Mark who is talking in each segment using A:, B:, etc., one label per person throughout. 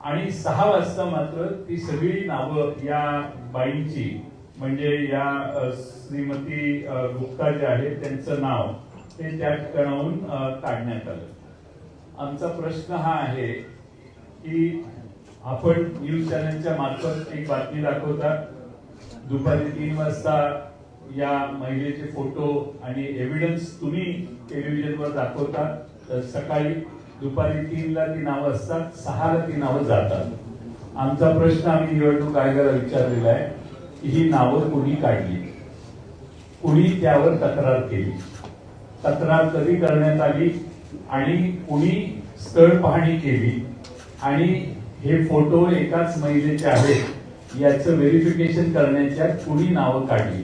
A: आणि 6 वाजता मात्र ती सगळी नावं या बाईंची म्हणजे या श्रीमती गुप्ता जे आहे त्यांचं नाव ते त्या ठिकाणाहून काढण्यात आलं. आमचा प्रश्न हा आहे की आपण न्यूज चॅनलच्या मार्फत एक बातमी दाखवता, दुपारी 3 वाजता या महिलेचे फोटो आणि एव्हिडन्स तुम्ही टेलिव्हिजनवर दाखवता, तर सकाळी दुपारी 3ला ती नावं असतात, 6ला ती नावं जातात. आमचा प्रश्न आम्ही निवडणूक आयोगाला विचारलेला आहे की ही नावं कोणी काढली, कोणी त्यावर तक्रार केली, तक्रार कधी करण्यात आली आणि कोणी स्थळ पाहणी केली आणि हे फोटो एकाच महिलेचे आहेत याचं व्हेरिफिकेशन करण्याच्या कोणी नावं काढली.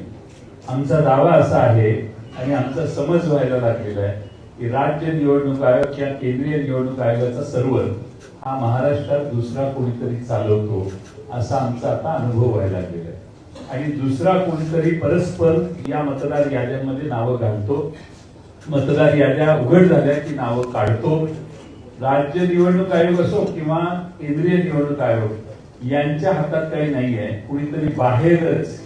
A: आमचा दावा असा आहे आणि आमचा समज व्हायला लागलेला आहे की राज्य निवडणूक आयोग किंवा केंद्रीय निवडणूक आयोगाचा सर्व्हर हा महाराष्ट्रात दुसरा कोणीतरी चालवतो असा आमचा आता अनुभव व्हायला लागलेला आहे आणि दुसरा कोणीतरी परस्पर या मतदार याद्यांमध्ये नावं घालतो, मतदार याद्या उघड झाल्या की नावं काढतो. राज्य निवडणूक आयोग असो किंवा केंद्रीय निवडणूक आयोग यांच्या हातात काही नाही आहे, कुणीतरी बाहेरच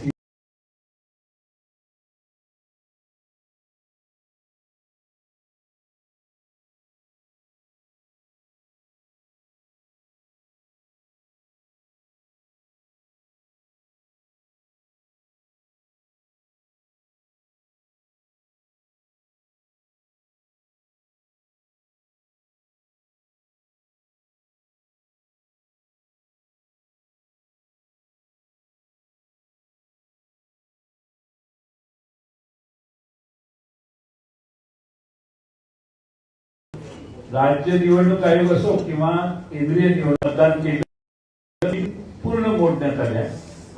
A: राज्य निवडणूक आयोग असो किंवा केंद्रीय निवडणूक मतदान केंद्र पूर्ण मोडण्यात आल्या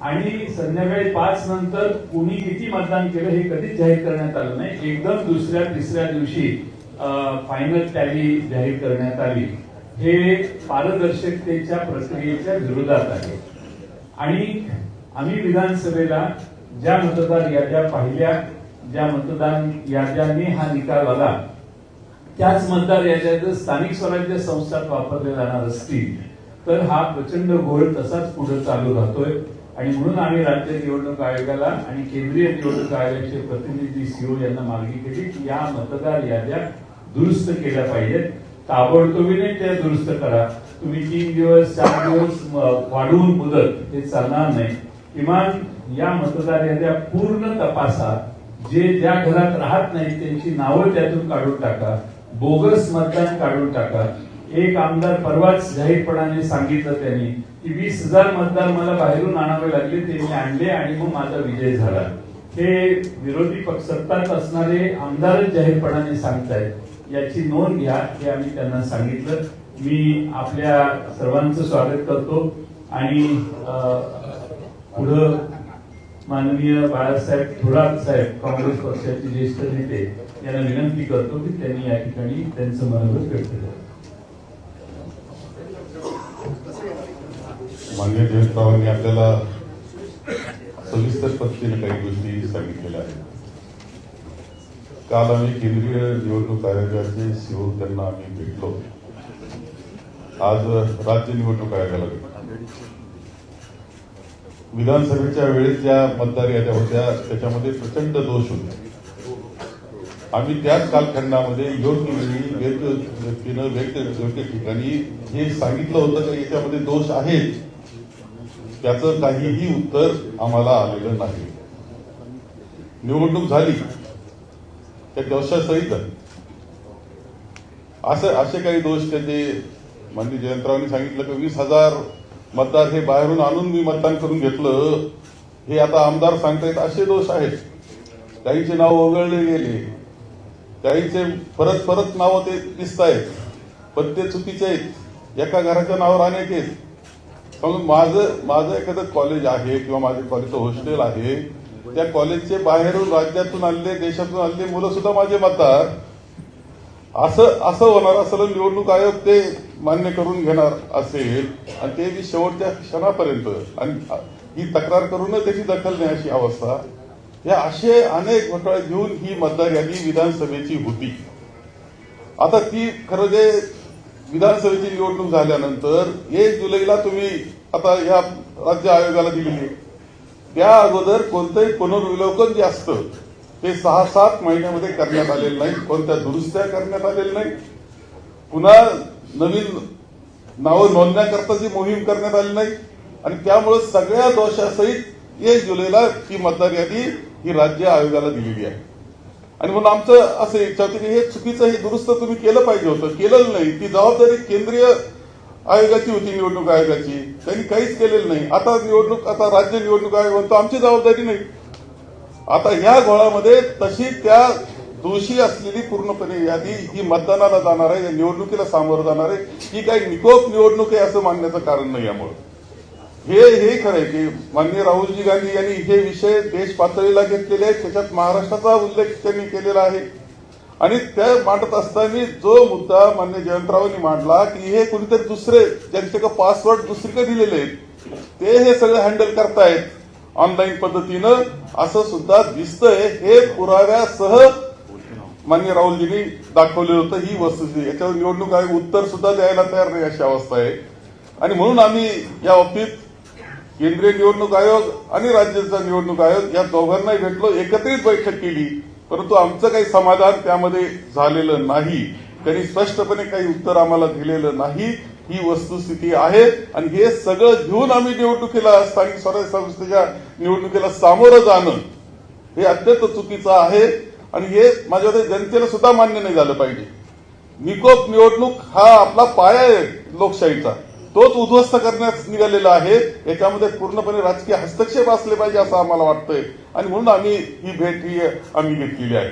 A: आणि संध्याकाळी 5 नंतर कुणी किती मतदान केलं हे कधीच जाहीर करण्यात आलं नाही. एकदम दुसऱ्या तिसऱ्या दिवशी फायनल टॅली जाहीर करण्यात आली. हे पारदर्शकतेच्या प्रक्रियेच्या विरोधात आहे आणि आम्ही विधानसभेला ज्या मतदार याद्या पाहिल्या, ज्या मतदान याद्यांनी हा निकाल आला त्याच मतदार याद्या जर स्थानिक स्वराज्य संस्थात वापरले जाणार असतील तर हा प्रचंड घोळ तसाच पुढे चालू राहतोय आणि म्हणून आम्ही राज्य निवडणूक आयोगाला आणि केंद्रीय निवडणूक आयोगाचे प्रतिनिधी सीओ यांना मागणी केली की या मतदार याद्या दुरुस्त केल्या पाहिजेत. ताबडतोबीने त्या दुरुस्त करा. तुम्ही 3 दिवस 4 दिवस वाढवून मुदत हे चालणार नाही. किमान या मतदार याद्या पूर्ण तपासा. जे ज्या घरात राहत नाही त्यांची नावं त्यातून काढून टाका. बोगस मतदान काढून टाका. एक आमदार परवाच जाहीरपणाने सांगितलं त्यांनी की 20,000 मतदार मला बाहेरून आणावे लागले, ते मी आणले आणि मग माझा विजय झाला. हे विरोधी पक्ष सत्तात असणारे आमदारच जाहीरपणाने सांगतायत. याची नोंद घ्या हे आम्ही त्यांना सांगितलं. मी आपल्या सर्वांचं स्वागत करतो आणि पुढे माननीय बाळासाहेब थोरात साहेब काँग्रेस पक्षाचे ज्येष्ठ नेते यांना विनंती करतो की त्यांनी या ठिकाणी त्यांचं मनोगत व्यक्त करावं.
B: माननीय जयंतरावांनी आपल्याला सविस्तर पद्धतीने काही गोष्टी सांगितलेल्या आहेत. काल आम्ही केंद्रीय निवडणूक आयोगाचे सीओ त्यांना आम्ही भेटलो. आज राज्य निवडणूक आयोगाला भेटलो. विधानसभेच्या वेळेस ज्या मतदार याद्या होत्या त्याच्यामध्ये प्रचंड दोष होते. आम्ही त्याच कालखंडामध्ये योग्य वेळी योग्य व्यक्तीनं योग्य ठिकाणी हे सांगितलं होतं की याच्यामध्ये दोष आहेत, त्याचं काहीही उत्तर आम्हाला आलेलं नाही. निवडणूक झाली त्या दोषासहित असे काही दोष त्याचे माननीय जयंतरावांनी सांगितलं की 20,000 मतदार हे बाहेरून आणून मी मतदान करून घेतलं, हे आता आमदार सांगतायत असे दोष आहेत. काहीचे नाव वगळले गेले, काहीचे परत परत नावं ते दिसत आहेत, पण ते चुकीचे आहेत. एका घराच्या नावावर अनेक आहेत. मग माझं एखादं कॉलेज आहे किंवा माझ्या कॉलेजचं हॉस्टेल आहे, त्या कॉलेजचे बाहेरून राज्यातून आणले देशातून आणले मुलं सुद्धा माझे मतदार, असं होणार असं निवडणूक आयोग ते मान्य करून घेणार असेल आणि ते बी शेवटच्या क्षणापर्यंत आणि ही तक्रार करूनच त्याची दखल नाही अशी अवस्था, या असे अनेक घोटाळे घेऊन ही मतदार यादी विधानसभेची होती. आता ती खरं जे विधानसभेची निवडणूक झाल्यानंतर 1 जुलैला तुम्ही आता या राज्य आयोगाला दिलेली आहे. त्या अगोदर कोणतंही पुनर्विलोकन जे असतं ते 6-7 महिन्यामध्ये करण्यात आलेलं नाही. कोणत्या दुरुस्त्या करण्यात आलेल्या नाही. पुन्हा नवीन नावं नोंदण्याकरताची मोहीम करण्यात आली नाही. आणि त्यामुळे सगळ्या दोषासहित 1 जुलैला ही मतदार यादी ही राज्य आयोगाला दिलेली आहे. आणि म्हणून आमचं असं इच्छा होती की हे चुकीचं, हे दुरुस्त तुम्ही केलं पाहिजे होतं, केलेलं नाही. ती जबाबदारी केंद्रीय आयोगाची होती, निवडणूक आयोगाची. त्यांनी काहीच केलेलं नाही. आता राज्य निवडणूक आयोग म्हणतो आमची जबाबदारी नाही. आता ह्या घोळामध्ये तशी त्या दोषी असलेली पूर्णपणे यादी ही मतदानाला जाणार आहे, या निवडणुकीला सामोरं जाणार आहे. ही काही निकोप निवडणूक आहे असं मानण्याचं कारण नाही. यामुळे हे खरं आहे की माननीय राहुलजी गांधी यांनी हे विषय देश पातळीला घेतलेले आहेत. त्याच्यात महाराष्ट्राचा उल्लेख त्यांनी केलेला आहे. आणि त्या मांडत असताना जो मुद्दा माननीय जयंतरावांनी मांडला की हे कुणीतरी दुसरे ज्यांच्याकडे पासवर्ड दुसरीकडे दिलेले आहेत ते हे सगळं हँडल करतायत ऑनलाईन पद्धतीनं, असं सुद्धा दिसतंय. हे पुराव्यासह माननीय राहुलजींनी दाखवलेलं होतं. ही वस्तुस्थिती, याच्यावर निवडणूक आयोग उत्तर सुद्धा द्यायला तयार नाही अशी अवस्था आहे. आणि म्हणून आम्ही या बाबतीत केंद्रीय निवडणूक आयोग आणि राज्याचा निवडणूक आयोग या दोघांनाही भेटलो, एकत्रित बैठक केली. परंतु आमचं काही समाधान त्यामध्ये झालेलं नाही. त्यांनी स्पष्टपणे काही उत्तर आम्हाला दिलेलं नाही. ही वस्तुस्थिती आहे. आणि हे सगळं घेऊन आम्ही निवडणुकीला, स्थानिक स्वराज्य संस्थेच्या निवडणुकीला सामोरं जाणं हे अत्यंत चुकीचं आहे. आणि हे माझ्या जनतेला सुद्धा मान्य नाही झालं पाहिजे. निकोप निवडणूक हा आपला पाया आहे लोकशाहीचा, तोच उद्ध्वस्त करण्यास निघालेला आहे. याच्यामध्ये पूर्णपणे राजकीय हस्तक्षेप असले पाहिजे असं आम्हाला वाटतंय. आणि म्हणून आम्ही ही भेट आम्ही घेतलेली आहे.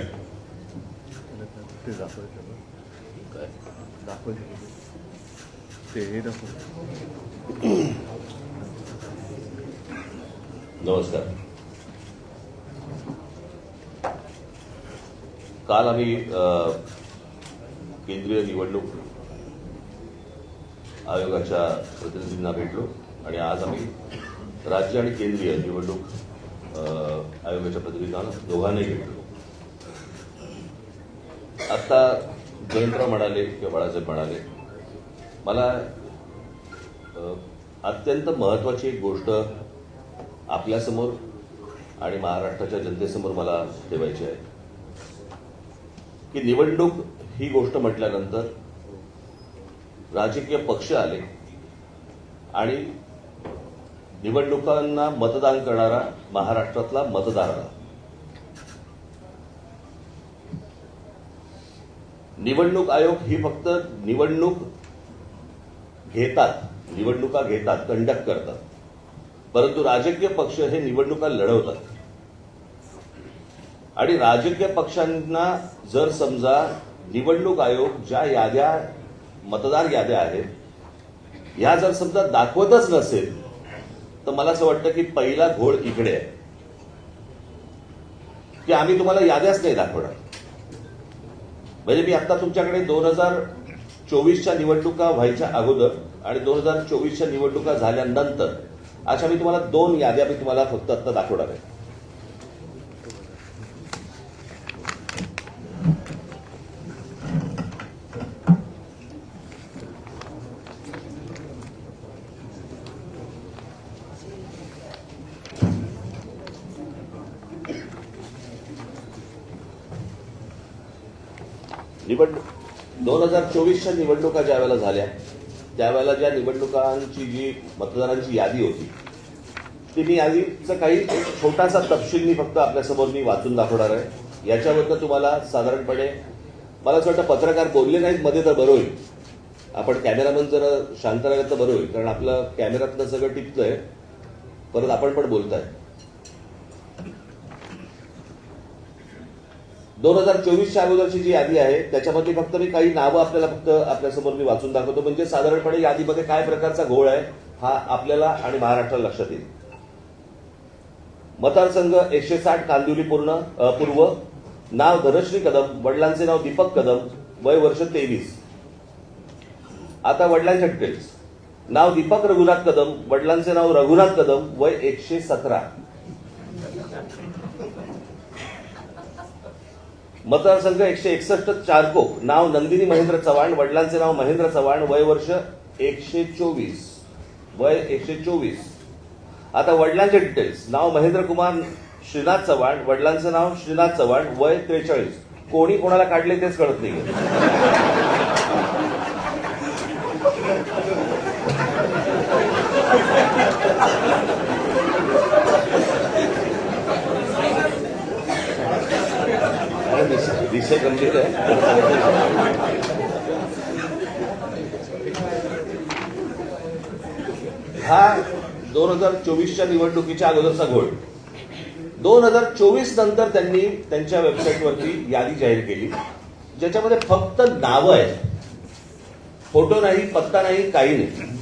C: नमस्कार. काल आम्ही केंद्रीय निवडणूक आयोगाच्या प्रतिनिधींना भेटलो आणि आज आम्ही राज्य आणि केंद्रीय निवडणूक आयोगाच्या प्रतिनिधींना दोघांनाही भेटलो. आता जयंतराव म्हणाले किंवा बाळासाहेब म्हणाले, मला अत्यंत महत्वाची एक गोष्ट आपल्यासमोर आणि महाराष्ट्राच्या जनतेसमोर मला ठेवायची आहे की निवडणूक ही गोष्ट म्हटल्यानंतर राजकीय पक्ष आले आणि निवडणुकांना मतदान करणारा महाराष्ट्रातला मतदार आला. निवडणूक आयोग ही फक्त निवडणुका घेतात, कंडक्ट करतात. परंतु राजकीय पक्ष हे निवडणुका लढवतात. आणि राजकीय पक्षांना जर समजा निवडणूक आयोग ज्या याद्या, मतदार याद्या आहेत, ह्या जर समजा दाखवतच नसेल तर मला असं वाटतं की पहिला घोळ इकडे आहे की आम्ही तुम्हाला याद्याच नाही दाखवणार. म्हणजे मी आता तुमच्याकडे 2024च्या निवडणुका व्हायच्या अगोदर आणि 2024च्या निवडणुका झाल्यानंतर अशा मी तुम्हाला 2 याद्या मी तुम्हाला फक्त आता दाखवणार आहे. निवडणूक 2024च्या निवडणुका ज्या वेळेला झाल्या त्यावेळेला ज्या निवडणुकांची जी मतदारांची यादी होती ती मी यादीचा काही एक छोटासा तपशील मी फक्त आपल्यासमोर मी वाचून दाखवणार आहे. याच्याबद्दल तुम्हाला साधारणपणे मला असं वाटतं पत्रकार बोलले नाहीत मध्ये तर बरं होईल. आपण कॅमेरामन जरा शांत राहिलं तर बरं होईल, कारण आपलं कॅमेऱ्यातलं सगळं टिपतंय, परत आपण पण बोलताय. 2024च्या अगोदरची जी यादी आहे त्याच्यामध्ये फक्त मी काही नावं आपल्याला फक्त आपल्यासमोर मी वाचून दाखवतो, म्हणजे साधारणपणे यादीमध्ये काय प्रकारचा घोळ आहे हा आपल्याला आणि महाराष्ट्राला लक्षात येईल. मतदारसंघ 160 कांदिवली पूर्व, नाव धनश्री कदम, वडिलांचे नाव दीपक कदम, वय वर्ष 23. आता वडिलांच्या डिटेल्स. नाव दीपक रघुनाथ कदम, वडिलांचे नाव रघुनाथ कदम, वय 117. मतदारसंघ 161 चारकोप, नाव नंदिनी महेंद्र चव्हाण, वडिलांचे नाव महेंद्र चव्हाण, वय वर्ष 124, वय 124. आता वडिलांचे डिटेल्स, नाव महेंद्र कुमार श्रीनाथ चव्हाण, वडिलांचं नाव श्रीनाथ चव्हाण, वय 43. कोणी कोणाला काढले तेच कळत नाही. विषय गंभीर आहे. हा 2024च्या निवडणुकीच्या अगोदरचा घोळ. 2024 नंतर त्यांनी त्यांच्या वेबसाईटवरती यादी जाहीर केली, ज्याच्यामध्ये फक्त नावं आहेत, फोटो नाही, पत्ता नाही, काही नाही.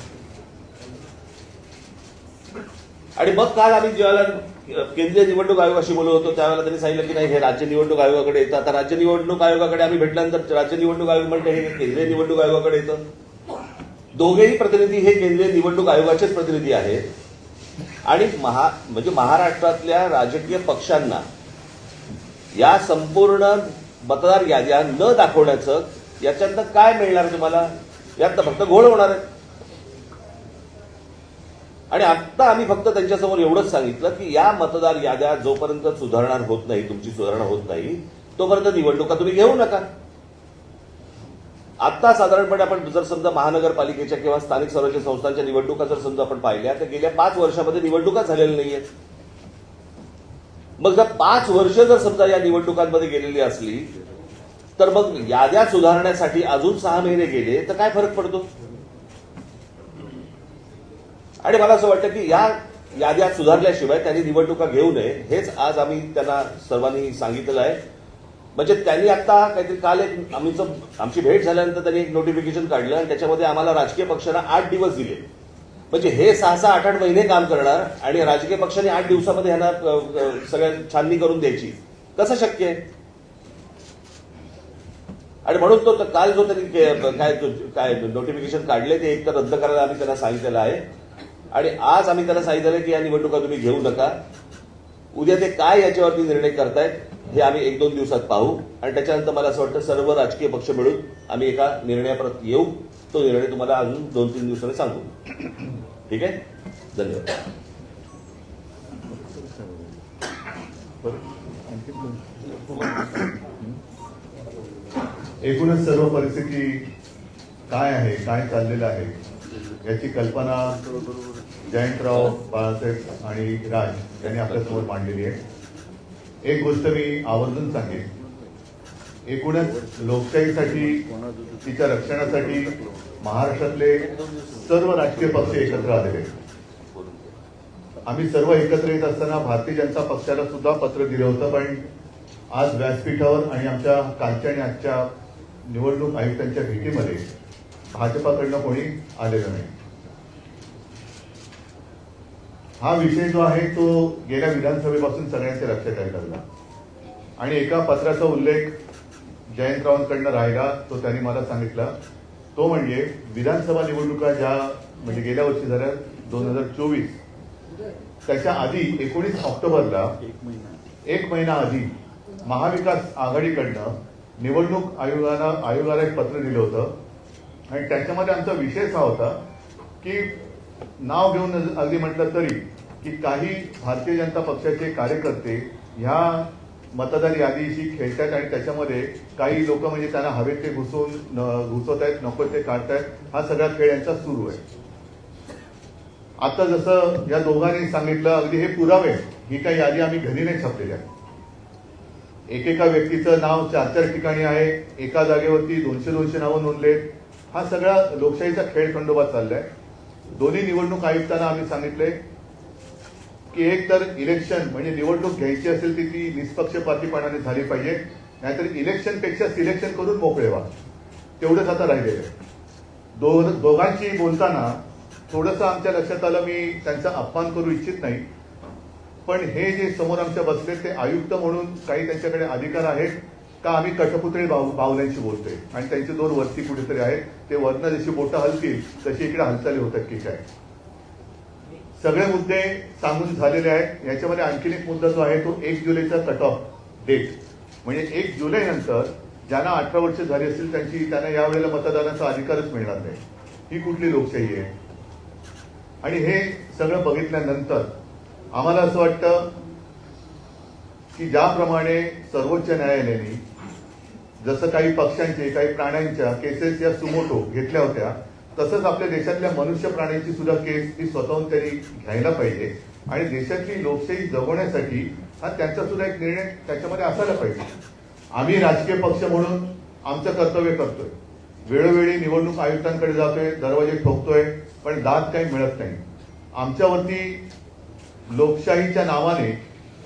C: आणि मग काल आम्ही ज्यावेळेला केंद्रीय निवडणूक आयोगाशी बोलत होतो त्यावेळेला त्यांनी सांगितलं की नाही, हे राज्य निवडणूक आयोगाकडे येतं. आता राज्य निवडणूक आयोगाकडे आम्ही भेटल्यानंतर राज्य निवडणूक आयोग म्हणते हे केंद्रीय निवडणूक आयोगाकडे येतं. दोघेही प्रतिनिधी हे केंद्रीय निवडणूक आयोगाचेच प्रतिनिधी आहेत. आणि म्हणजे महाराष्ट्रातल्या राजकीय पक्षांना या संपूर्ण मतदार याद्या न दाखवण्याचं, याच्यातनं काय मिळणार तुम्हाला? यात फक्त घोळ होणार आहे. आणि आता आम्ही फक्त त्यांच्यासमोर एवढंच सांगितलं की या मतदार याद्या जोपर्यंत सुधारणा होत नाही, तुमची सुधारणा होत नाही, तोपर्यंत निवडणुका तुम्ही घेऊ नका. आता साधारणपणे आपण जर समजा महानगरपालिकेच्या किंवा स्थानिक स्वराज्य संस्थांच्या निवडणुका जर समजा आपण पाहिल्या तर गेल्या 5 वर्षामध्ये निवडणुका झालेल्या नाहीयेत. मग जर 5 वर्ष जर समजा या निवडणुकांमध्ये गेलेली असली तर मग याद्या सुधारण्यासाठी अजून 6 महिने गेले तर काय फरक पडतो? आणि मला असं वाटतं की या याद्या सुधारल्याशिवाय त्यांनी निवडणुका घेऊ नये, हेच आज आम्ही त्यांना सर्वांनी सांगितलेलं आहे. म्हणजे त्यांनी आता काहीतरी काल एक आमची भेट झाल्यानंतर त्यांनी एक नोटिफिकेशन काढलं आणि त्याच्यामध्ये आम्हाला राजकीय पक्षांना 8 दिवस दिले. म्हणजे हे 6-6, 8-8 महिने काम करणार आणि राजकीय पक्षांनी 8 दिवसामध्ये ह्यांना सगळ्या छाननी करून द्यायची, कसं शक्य आहे? आणि म्हणून तो काल जो त्यांनी काय नोटिफिकेशन काढले ते एक तर रद्द करायला आम्ही त्यांना सांगितलेलं आहे. आणि आज आम्ही त्यांना सांगितलं की या निवडणुका तुम्ही घेऊ नका. उद्या ते काय याच्यावरती निर्णय करतायत हे आम्ही 1-2 दिवसात पाहू आणि त्याच्यानंतर मला असं वाटतं सर्व राजकीय पक्ष मिळून आम्ही एका निर्णयापर्यंत येऊ. तो निर्णय तुम्हाला अजून 2-3 दिवसांनी सांगू. ठीक आहे, धन्यवाद.
D: एकूणच सर्व परिस्थिती काय आहे, काय चाललेलं आहे याची कल्पना जयंतराव, बाळासाहेब आणि राज यांनी आपल्यासमोर मांडलेली आहे. एक गोष्ट मी आवर्जून सांगेन, एकूणच लोकशाहीसाठी, तिच्या रक्षणासाठी महाराष्ट्रातले सर्व राजकीय पक्ष एकत्र आलेले आहेत. आम्ही सर्व एकत्र येत असताना भारतीय जनता पक्षाला सुद्धा पत्र दिलं होतं, पण आज व्यासपीठावर आणि आमच्या कालच्या आणि आजच्या निवडणूक आयुक्तांच्या भेटीमध्ये भाजपाकडनं कोणी आलेलं नाही. हा विषय जो आहे तो गेल्या विधानसभेपासून सगळ्यांच्या लक्षात यायला लागला आणि एका पत्राचा उल्लेख जयंतरावांकडनं राहिला, तो त्यांनी मला सांगितला. तो म्हणजे विधानसभा निवडणुका ज्या म्हणजे गेल्या वर्षी झाल्या 2024, त्याच्या आधी 19 ऑक्टोबरला 1 महिना आधी महाविकास आघाडीकडनं निवडणूक आयोगाला एक पत्र दिलं होतं आणि त्याच्यामध्ये आमचा विषय हा होता की नाव घेऊन अगदी म्हटलं तरी की काही भारतीय जनता पक्षाचे कार्यकर्ते ह्या मतदार यादीशी खेळतात आणि त्याच्यामध्ये काही लोक म्हणजे त्यांना हवेत ते घुसवत आहेत, नको ते काढतायत. हा सगळा खेळ यांचा सुरू आहे. आता जसं या दोघांनी सांगितलं, अगदी हे पुरावे, ही काही यादी आम्ही घरी नाही छापलेल्या. एकेका व्यक्तीचं नाव 4-4 ठिकाणी आहे, एका जागेवरती 200-200 नावं नोंदलेत. हा सगळा लोकशाहीचा खेळ खंडोबा चाललाय. दोन्ही निवडणूक आयुक्तांना आम्ही सांगितलंय की एक तर इलेक्शन म्हणजे निवडणूक घ्यायची असेल ती निष्पक्षपातीपणाने झाली पाहिजे, नाहीतर इलेक्शनपेक्षा सिलेक्शन करून मोकळे व्हा. तेवढंच आता राहिलेलं आहे. दोघांशी बोलताना थोडंसं आमच्या लक्षात आलं, मी त्यांचा अपमान करू इच्छित नाही, पण हे जे समोर आमच्या बसले ते आयुक्त म्हणून काही त्यांच्याकडे अधिकार आहेत का आम्ही कठपुतळी बावल्यांशी बोलतोय आणि त्यांचे 2 वरती कुठेतरी आहेत, ते वरनं जशी बोटं हलतील तशी इकडे हालचाली होतात की काय. सगळे मुद्दे सांगून झालेले आहेत. याच्यामध्ये आणखीन एक मुद्दा जो आहे तो 1 जुलैचा कट ऑफ डेट, म्हणजे 1 जुलै नंतर ज्यांना 18 वर्ष झाली असतील त्यांना यावेळेला मतदानाचा अधिकारच मिळणार नाही. ही कुठली लोकशाही आहे? आणि हे सगळं बघितल्यानंतर आम्हाला असं वाटतं की ज्याप्रमाणे सर्वोच्च न्यायालयाने जसं काही पक्षांचे काही प्राण्यांच्या केसेस या सुमोटो घेतल्या होत्या, तसंच आपल्या देशातल्या मनुष्य प्राण्यांची सुद्धा केस ही स्वतःहून त्यांनी घ्यायला पाहिजे आणि देशातली लोकशाही जगवण्यासाठी हा त्यांचा सुद्धा एक निर्णय त्याच्यामध्ये असायला पाहिजे. आम्ही राजकीय पक्ष म्हणून आमचं कर्तव्य करतोय, वेळोवेळी निवडणूक आयुक्तांकडे जातोय, दरवाजे ठोकतोय, पण दाद काही मिळत नाही. आमच्यावरती लोकशाहीच्या नावाने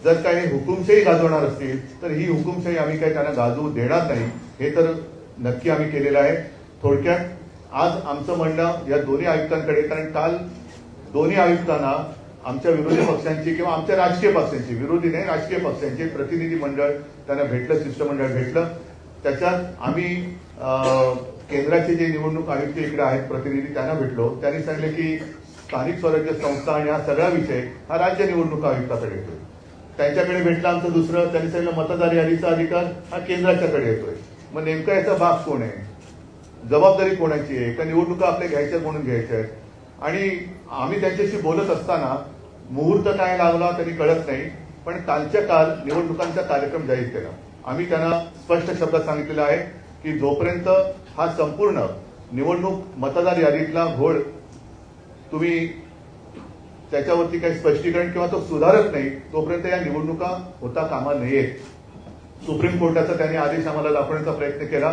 D: जर काही हुकुमशाही गाजवणार असतील तर ही हुकुमशाही आम्ही काही त्यांना गाजवू देणार नाही, हे तर नक्की आम्ही केलेलं आहे. थोडक्यात आज आमचं म्हणणं या दोन्ही आयुक्तांकडे, कारण काल दोन्ही आयुक्तांना आमच्या विरोधी पक्षांची किंवा आमच्या राजकीय पक्षांची, विरोधी नाही राजकीय पक्षांचे प्रतिनिधी मंडळ त्यांना भेटलं, शिष्टमंडळ भेटलं. त्याच्यात आम्ही केंद्राचे जे निवडणूक आयुक्त इकडे आहेत प्रतिनिधी त्यांना भेटलो. त्यांनी सांगितलं की स्थानिक स्वराज्य संस्था आणि हा सगळा विषय हा राज्य निवडणूक आयुक्ताकडे येतोय. त्यांच्याकडे भेटलं आमचं दुसरं, त्यांनी सांगितलं मतदार यादीचा अधिकार हा केंद्राच्याकडे येतोय. मग नेमका याचा भाग कोण आहे? जबाबदारी कोणाची आहे? का निवडणुका आपल्या घ्यायच्या म्हणून घ्यायच्या आहेत? आणि आम्ही त्यांच्याशी बोलत असताना मुहूर्त काय लागला तरी कळत नाही, पण कालच्या काल निवडणुकांचा कार्यक्रम जाहीर केला. आम्ही त्यांना स्पष्ट शब्दात सांगितलेलं आहे की जोपर्यंत हा संपूर्ण निवडणूक मतदार यादीतला घोळ तुम्ही त्याच्यावरती काही स्पष्टीकरण किंवा तो सुधारत नाही, तोपर्यंत या निवडणुका होता कामा नयेत. सुप्रीम कोर्टाचा त्यांनी आदेश आम्हाला दाखवण्याचा प्रयत्न केला,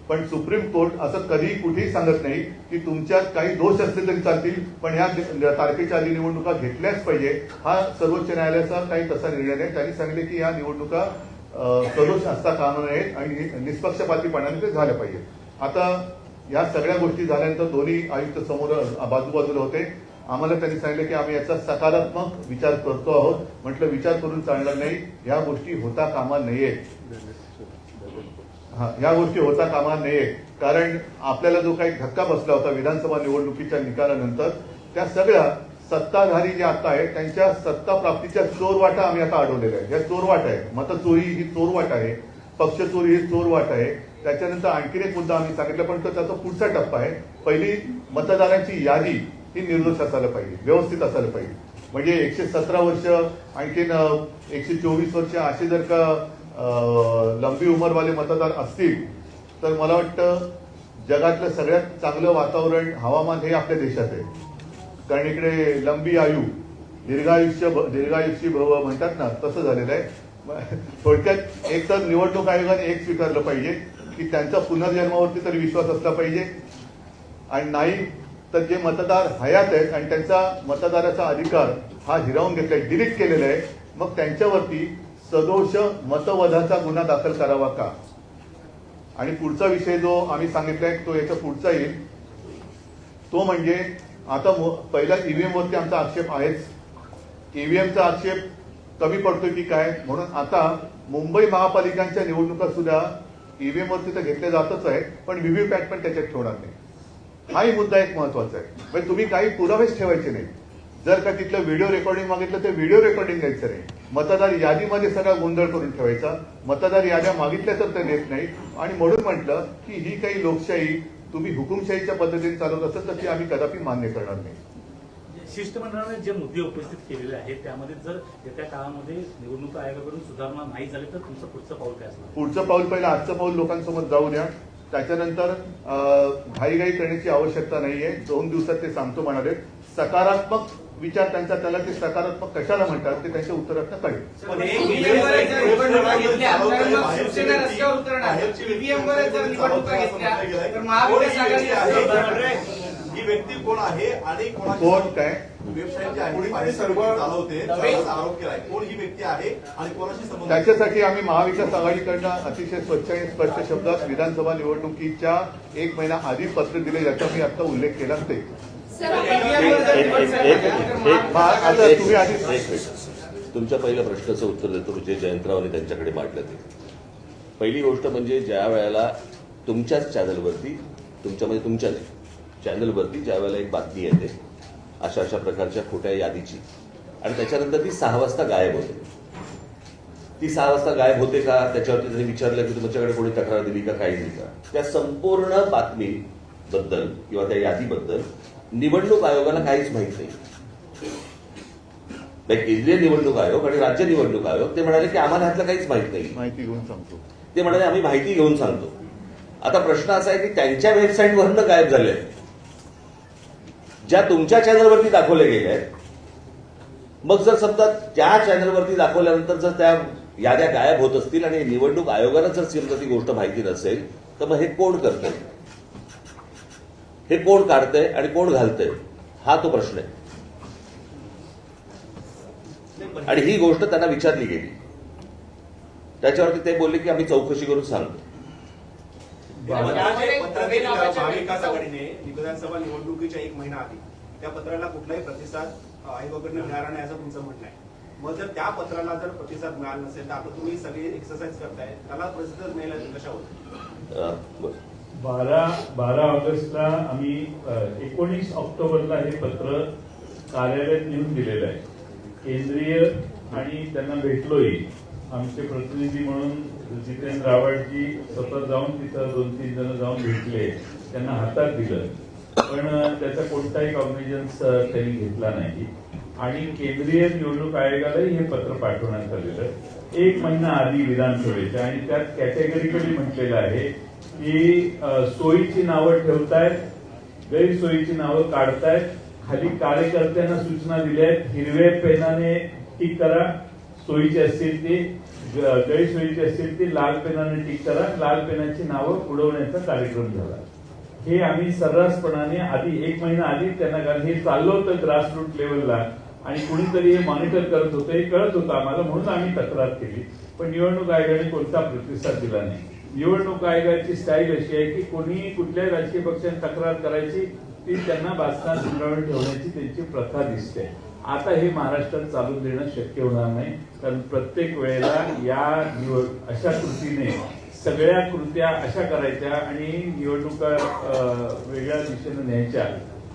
D: पण सुप्रीम कोर्ट असं कधी कुठेही सांगत नाही की तुमच्यात काही दोष असले तरी चालतील, पण या तारखेच्या आधी निवडणुका घेतल्याच पाहिजे. हा सर्वोच्च न्यायालयाचा काही तसा निर्णय नाही. त्यांनी सांगितले की या निवडणुका सदोष असता कामा नयेत आणि निष्पक्षपातीपणाने ते झाल्या पाहिजे. आता या सगळ्या गोष्टी झाल्यानंतर दोन्ही आयुक्त समोर बाजूबाजूला होते. आम्हाला त्यांनी सांगितलं की आम्ही याचा सकारात्मक विचार करतो आहोत. म्हटलं विचार करून चालणार नाही, या गोष्टी होता कामा नयेत. या गोष्टी होता कामा नयेत, कारण आपल्याला जो काही धक्का बसला होता विधानसभा निवडणुकीच्या निकालानंतर, त्या सगळ्या सत्ताधारी जे आता आहेत त्यांच्या सत्ता प्राप्तीच्या चोरवाटा आम्ही आता अडवलेल्या आहेत. या चोरवाटा आहे, मतचोरी ही चोरवाट आहे, पक्षचोरी ही चोरवाट आहे. त्याच्यानंतर आणखीन एक मुद्दा आम्ही सांगितला, पण तो त्याचा पुढचा टप्पा आहे. पहिली मतदारांची यादी ही निर्दोष असायला पाहिजे, व्यवस्थित असायला पाहिजे. म्हणजे 117 वर्ष आणखीन 124 वर्ष असे जर का लंबी उमरवाले मतदार असतील तर मला वाटतं जगातलं सगळ्यात चांगलं वातावरण, हवामान हे आपल्या देशात आहे. कारण इकडे लंबी आयु, दीर्घायुष्य भव म्हणतात ना, तसं झालेलं आहे. थोडक्यात एक तर निवडणूक आयोगाने एक स्वीकारलं पाहिजे की त्यांचा पुनर्जन्मावरती तरी विश्वास असला पाहिजे, आणि नाही तर जे मतदार हयात आहेत आणि त्यांचा मतदाराचा अधिकार हा हिरावून घेतलाय, डिलीट केलेला आहे, मग त्यांच्यावरती सदोष मतवधाचा गुन्हा दाखल करावा का? आणि पुढचा विषय जो आम्ही सांगितलाय तो याच्या पुढचा येईल, तो म्हणजे आता पहिला ईव्हीएम वरती आमचा आक्षेप आहेच. ईव्हीएमचा आक्षेप कमी पडतोय की काय, म्हणून आता मुंबई महापालिकांच्या निवडणुका सुद्धा ईव्हीएम वरती तर घेतल्या जातच आहे, पण व्हीव्हीपॅट पण त्याच्यात ठेवणार नाही. हाही मुद्दा एक महत्वाचा आहे. म्हणजे तुम्ही काही पुरावेच ठेवायचे नाही. जर का तिथलं व्हिडिओ रेकॉर्डिंग मागितलं तर व्हिडिओ रेकॉर्डिंग द्यायचं नाही. मतदार यादीमध्ये सगळा गोंधळ करून ठेवायचा. मतदार याद्या मागितल्या तर ते देत नाही. आणि म्हणून म्हटलं की ही काही लोकशाही तुम्ही हुकुमशाहीच्या पद्धतीने चालवत असेल तर ती आम्ही कदापि मान्य करणार नाही.
E: शिष्टमंडळाने जे मुद्दे उपस्थित केलेले आहेत त्यामध्ये जर येत्या काळामध्ये निवडणूक आयोगाकडून सुधारणा नाही झाली तर तुमचं पुढचं पाऊल काय असणार?
D: पुढचं पाऊल पहिलं आजचं पाऊल लोकांसमोर जाऊ द्या. त्याच्यानंतर घाईघाई करण्याची आवश्यकता नाहीये. 2 दिवसात ते सांगतो म्हणाले. सकारात्मक विचार त्यांचा, त्याला ते सकारात्मक कशाला म्हणतात ते त्यांच्या उत्तरात कळेल.
F: ही व्यक्ती कोण आहे आणि
D: कोण काय
F: वेबसाईट चालवते आरोप केलाय, कोण ही व्यक्ती आहे आणि कोणाशी संबंध?
D: त्याच्यासाठी आम्ही महाविकास आघाडीकडनं अतिशय स्वच्छ आणि स्पष्ट शब्दात विधानसभा निवडणुकीच्या 1 महिना आधी पत्र दिले, ज्याचा मी आता उल्लेख केला ते. आता तुम्ही आधी
C: तुमच्या पहिल्या प्रश्नाचं उत्तर देतो, जे जयंतरावांनी त्यांच्याकडे मांडलं ते. पहिली गोष्ट म्हणजे ज्या वेळेला तुमच्याच चॅनलवरती, तुमच्या चॅनलवरती ज्या वेळेला एक बातमी येते अशा प्रकारच्या खोट्या यादीची, आणि त्याच्यानंतर ती 6 वाजता गायब होते, ती 6 वाजता गायब होते का, त्याच्यावरती त्यांनी विचारलं की तुमच्याकडे कोणी तक्रार दिली का, काही दिली का. त्या संपूर्ण बातमीबद्दल किंवा त्या यादीबद्दल निवडणूक आयोगाला काहीच माहित नाही. केंद्रीय निवडणूक आयोग आणि राज्य निवडणूक आयोग ते म्हणाले की आम्हाला ह्यातलं काहीच माहित नाही.
D: माहिती घेऊन सांगतो.
C: ते म्हणाले आम्ही माहिती घेऊन सांगतो. आता प्रश्न असा आहे की त्यांच्या वेबसाईटवरनं गायब झाले, ज्या तुमच्या चॅनलवरती दाखवले गेले आहेत. मग जर समजा त्या चॅनलवरती दाखवल्यानंतर जर त्या याद्या गायब होत असतील आणि निवडणूक आयोगाला जर समजा ती गोष्ट माहिती नसेल, तर मग हे कोण करतंय, हे कोण काढतंय आणि कोण घालतंय, हा तो प्रश्न आहे. आणि ही गोष्ट त्यांना विचारली गेली, त्याच्यावरती ते बोलले की आम्ही चौकशी करून सांगतो.
F: महाविकास आघाडीने विधानसभा निवडणुकीच्या 1 महिना आधी त्या पत्राला कुठलाही प्रतिसाद आयोगाकडनं मिळाला नाही असं तुमचं म्हणणं आहे. मग जर त्या पत्राला जर प्रतिसाद मिळाला नसेल तर आता तुम्ही सगळी एक्सरसाइज करताय, त्याला प्रतिसाद मिळाला कशावर?
A: 12 ऑगस्टला आम्ही 19 ऑक्टोबरला हे पत्र कार्यालयात नेऊन दिलेलं आहे. केंद्रीय आणि त्यांना भेटलोही. आमचे प्रतिनिधी म्हणून जितेंद्र आव्हाडजी स्वतः जाऊन तिथं 2-3 जण जाऊन भेटले, त्यांना हातात दिलं, पण त्याचा कोणताही कॉग्निजन्स त्यांनी घेतला नाही. आणि केंद्रीय निवडणूक आयोगालाही हे पत्र पाठवण्यात आलेलं 1 महिना आधी विधानसभेच्या, आणि त्यात कॅटेगरिकली म्हटलेलं आहे की सोयीची नावं ठेवतायत, गैरसोयीची नावं काढतायत, खाली कार्यकर्त्यांना सूचना दिल्या आहेत, हिरव्या पेनाने टिक करा, सोयीची असतील ती, गैरसोयीची असतील ती लाल पेनाने टिक करा, लाल पेनाची नावं उडवण्याचा कार्यक्रम झाला. हे आम्ही सर्रासपणाने आधी 1 महिना आधी त्यांना, कारण हे चाललं होतं ग्रासरूट लेवलला आणि कुणीतरी हे मॉनिटर करत होतं, हे कळत होतं आम्हाला, म्हणून आम्ही तक्रार केली. पण निवडणूक आयोगाने कोणता प्रतिसाद दिला नाही. निवडणूक आयोगाची स्टाईल अशी आहे की कोणी कुठल्याही राजकीय पक्षाने तक्रार करायची, ती त्यांना बाजूला गुंडाळून ठेवण्याची त्यांची प्रथा दिसते. आता हे महाराष्ट्रात चालू देणं शक्य होणार नाही, कारण प्रत्येक वेळेला या अशा कृतीने सगळ्या कृत्या अशा करायच्या आणि निवडणुका वेगळ्या दिशेने न्यायच्या,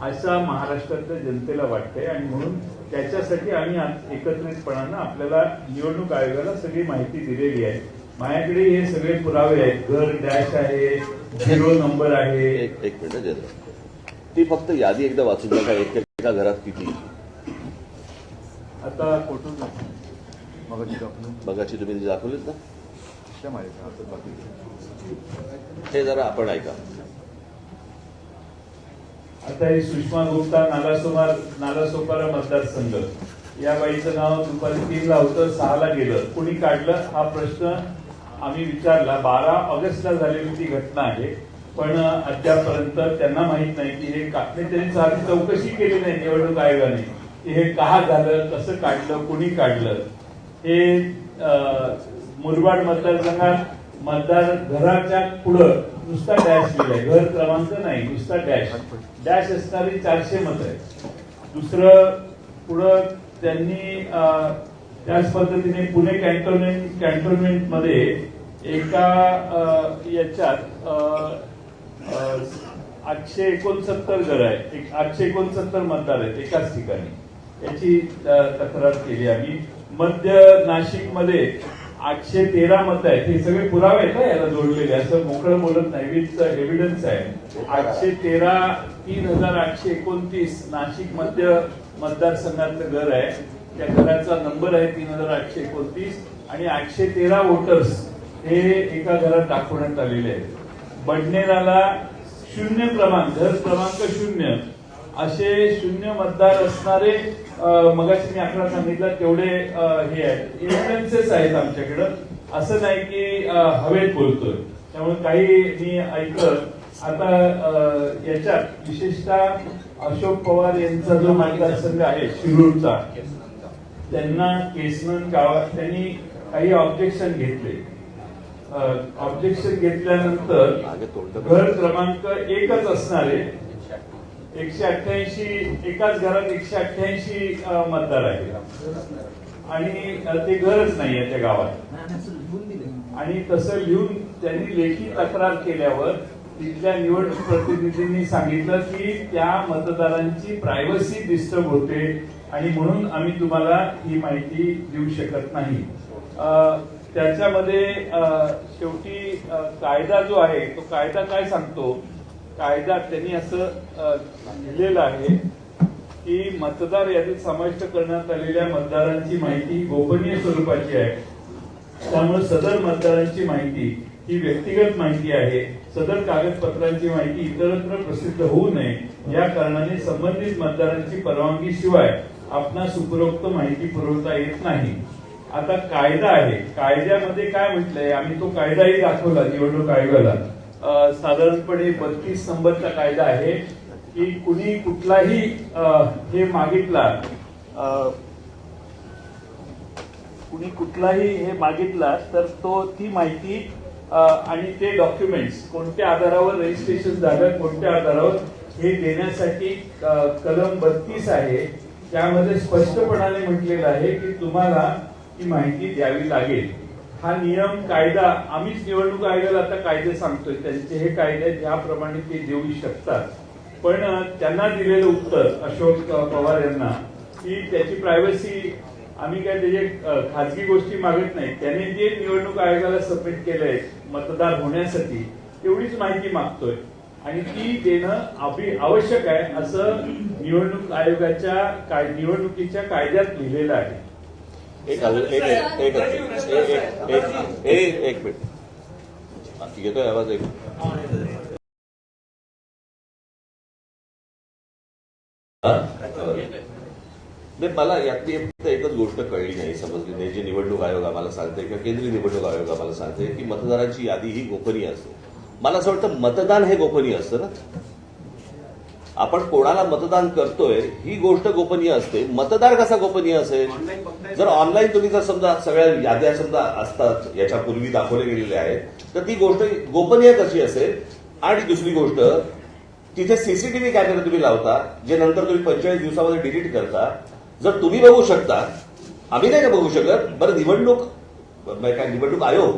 A: असा महाराष्ट्रातल्या जनतेला वाटतंय. आणि म्हणून त्याच्यासाठी आम्ही एकत्रितपणानं आपल्याला निवडणूक आयोगाला सगळी माहिती दिलेली आहे. माझ्याकडे हे सगळे पुरावे आहेत. घर डॅश आहे, 0 नंबर आहे.
C: एक मिनिट जयंत, ती फक्त यादी एकदा वाचून बघा, एका घरात किती.
A: आता
D: फोटो
C: मगाची तुम्ही दाखवलीत ना,
D: त्या माहिती हातात बाकी.
C: हे जरा आपण ऐका.
A: आता ही सुषमा गुप्ता, नालासोपारा मतदारसंघ, या बाईचं नाव दुपारी 3ला होतं, 6ला गेलं. कुणी काढलं हा प्रश्न आम्ही विचारला. 12 ऑगस्टला झालेली ती घटना आहे, पण अद्यापर्यंत त्यांना माहित नाही की हे त्यांनी साधी चौकशी केली नाही निवडणूक आयोगाने की हे का झालं, कसं काढलं, कुणी काढलं. हे मुरबाड मतदारसंघात मतदार घराच्या पुढं नुसता डॅश लिहिलाय, घर क्रमांक नाही, नुसता डॅश असणारी 400 मतं आहेत. दुसरं पुढं त्यांनी त्याच पद्धतीने पुणे कॅन्टोन्मेंट मध्ये एका याच्यात 869 घर आहे, 869 मतदार आहेत एकाच ठिकाणी, याची तक्रार केली आम्ही. मध्य नाशिक मध्ये 813 मतं आहेत. हे सगळे पुरावे आहेत ना याला जोडलेले, असं मोकळं बोलत नाही, विथ एव्हिडन्स आहे. 813 3829 नाशिक मध्य मतदारसंघातलं घर आहे. त्या घराचा नंबर आहे 3829 आणि 813 वोटर्स हे एका घरात दाखवण्यात आलेले आहेत. बडनेराला 0 क्रमांक, घर क्रमांक 0 असे 0 मतदार असणारे, मगाशी मी आकडा सांगितला तेवढे हे आहेत, एव्हिडन्सेस आहेत आमच्याकडं. असं नाही की हवेत बोलतोय. त्यामुळे काही मी ऐकलं. आता याच्यात विशेषतः अशोक पवार यांचा जो मतदारसंघ आहे शिरूरचा, त्यांना केसनन गावात त्यांनी काही ऑब्जेक्शन घेतले. ऑब्जेक्शन घेतल्यानंतर घर क्रमांक 1च असणारे 188, एकाच घरात 188 मतदार आहेत आणि ते घरच नाही आहे त्या गावात. आणि तसं लिहून त्यांनी लेखी तक्रार केल्यावर तिथल्या निवडणूक प्रतिनिधींनी सांगितलं की त्या मतदारांची प्रायव्हसी डिस्टर्ब होते आणि म्हणून आम्ही तुम्हाला ही माहिती देऊ शकत नाही. त्याच्यामध्ये शेवटी कायदा जो आहे तो कायदा काय सांगतो, कायदा त्यांनी असं लिहिलेलं आहे की मतदार यादीत समाविष्ट करण्यात आलेल्या मतदारांची माहिती गोपनीय स्वरूपाची आहे. त्यामुळे सदर मतदारांची माहिती ही व्यक्तिगत माहिती आहे. सदर कागदपत्रांची माहिती इतरत्र प्रसिद्ध होऊ नये या कारणाने संबंधित मतदारांची परवानगी शिवाय आपणास उपरोक्त माहिती पुरवता येत नाही. आता कायदा आहे, कायद्यामध्ये काय म्हटलंय, आम्ही तो कायदाही दाखवला निवडणूक आयोगाला. साधारणपणे 32 नंबरचा कायदा आहे की कुणी कुठलाही हे मागितला, कुणी कुठलाही हे मागितला तर तो ती माहिती आणि ते डॉक्युमेंट्स कोणत्या आधारावर रजिस्ट्रेशन झालं, कोणत्या आधारावर हे देण्यासाठी कलम 32 आहे. त्यामध्ये स्पष्टपणाने म्हटलेलं आहे की तुम्हाला ही माहिती द्यावी लागेल. हा नियम कायदा आम्हीच निवडणूक आयोगाला आता कायदे सांगतोय, त्यांचे हे कायदे ज्याप्रमाणे ते देऊ शकतात. पण त्यांना दिलेलं उत्तर अशोक पवार यांना की त्याची प्रायव्हसी, आम्ही काय त्याचे खाजगी गोष्टी मागत नाही, त्याने जे निवडणूक आयोगाला सबमिट केलंय मतदार होण्यासाठी तेवढीच माहिती मागतोय आणि ती देणं आवश्यक आहे असं निवडणूक आयोगाच्या निवडणुकीच्या कायद्यात लिहिलेलं आहे.
C: एक मिनिट येतोय आवाज. एक मला यातली फक्त एकच गोष्ट कळली नाही, समजली नाही. जे निवडणूक आयोग आम्हाला सांगते किंवा केंद्रीय निवडणूक आयोग आम्हाला सांगते की मतदारांची यादी ही गोपनीय असते. मला असं वाटतं मतदान हे गोपनीय असतं ना. आपण कोणाला मतदान करतोय ही गोष्ट गोपनीय असते. मतदार कसा गोपनीय असेल? जर ऑनलाईन तुम्ही जर समजा सगळ्या याद्या समजा असतात याच्यापूर्वी दाखवले गेलेले आहेत तर ती गोष्ट गोपनीय कशी असेल? आणि दुसरी गोष्ट, तिथे सीसीटीव्ही कॅमेरे तुम्ही लावता जे नंतर तुम्ही 45 दिवसामध्ये डिलीट करता. जर तुम्ही बघू शकता, आम्ही नाही का बघू शकत? बरं, निवडणूक आयोग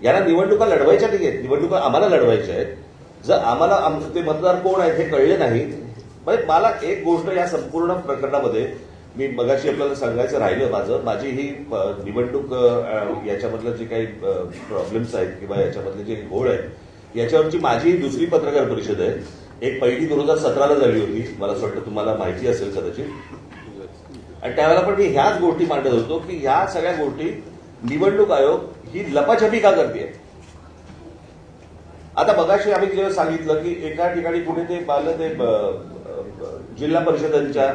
C: यांना निवडणुका लढवायच्या नाही आहेत, निवडणुका आम्हाला लढवायच्या आहेत. जर आम्हाला ते मतदार कोण आहेत हे कळले नाही, म्हणजे मला एक गोष्ट या संपूर्ण प्रकरणामध्ये मी मगाशी आपल्याला सांगायचं राहिलं, माझी ही निवडणूक याच्यामधलं जे काही प्रॉब्लेम्स आहेत किंवा याच्यामधले जे घोळ आहेत याच्यावरची माझी दुसरी पत्रकार परिषद आहे. एक पहिली 2017ला झाली होती, मला असं वाटतं तुम्हाला माहिती असेल कदाचित. आणि त्यावेळेला पण मी ह्याच गोष्टी मांडत होतो की ह्या सगळ्या गोष्टी निवडणूक आयोग ही लपाछपी का करते. आता मगाशी आम्ही जेव्हा सांगितलं की एका ठिकाणी कुठे ते पाहिलं ते जिल्हा परिषदांच्या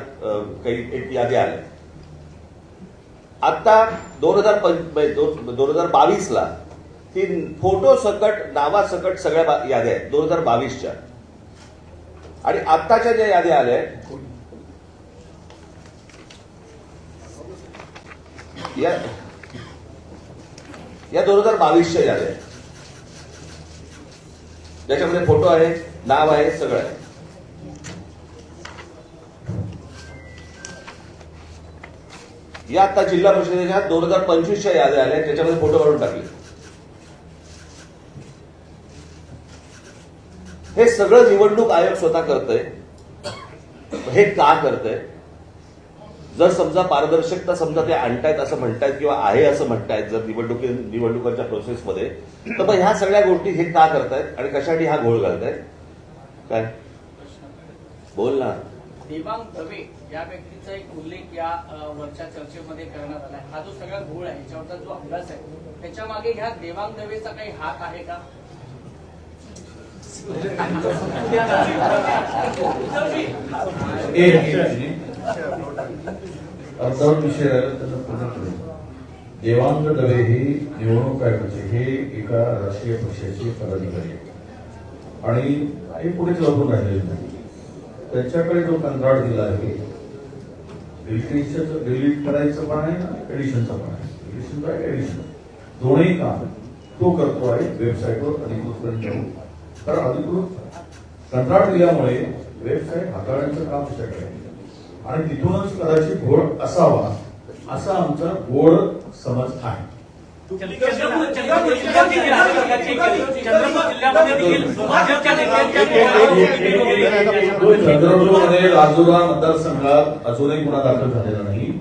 C: काही एक याद्या आल्या. आता 2022ला ती फोटो सकट नावासकट सगळ्या याद्या आहेत 2022च्या. आणि आत्ताच्या ज्या याद्या आल्या या 2022च्या याद्या आहेत, ज्याच्यामध्ये फोटो आहे, नाव आहे, सगळं आहे. या आता जिल्हा परिषदेच्या 2025च्या याद्या आल्या ज्याच्यामध्ये फोटो काढून टाकले. हे सगळं निवडणूक आयोग स्वतः करतंय. हे का करतंय? जर समजा पारदर्शकता समजा ते आणतायत असं म्हणतायत किंवा आहे असं म्हणतायत जर निवडणुकांच्या प्रोसेसमध्ये, तर मग ह्या सगळ्या गोष्टी हे का करतायत आणि कशासाठी हा घोळ घालतायत? काय बोल ना.
G: देवांग दवे या व्यक्तीचा एक उल्लेख या वरच्या चर्चेमध्ये करण्यात आलाय. हा जो सगळा घोळ आहे याच्यावरचा जो अभ्यास आहे त्याच्या मागे ह्या देवांग दवेचा काही हात आहे का?
H: अर्धवट विषय राहिला त्याचा पूर्ण. देवांग दवे हे निवडणूक आयोगाचे हे एका राष्ट्रीय पक्षाचे पदाधिकारी आहेत आणि हे पुढेच लपून राहिलेले नाही. त्याच्याकडे जो कंत्राट दिला आहे डिलीट करायचं पण आहे ना एडिशनचं पण आहे. एडिशन दोन्ही काम तो करतो आहे वेबसाईटवर अधिकृत जाऊन. तर अधिकृत कंत्राट दिल्यामुळे वेबसाईट हाताळण्याचं काम त्याच्याकडे आहे आणि तिथूनच कदाचित घोळ असावा असा आमचा गोड समज आहे. चंद्रपूरमध्ये राजुरा मतदारसंघात अजूनही गुन्हा दाखल झालेला नाही.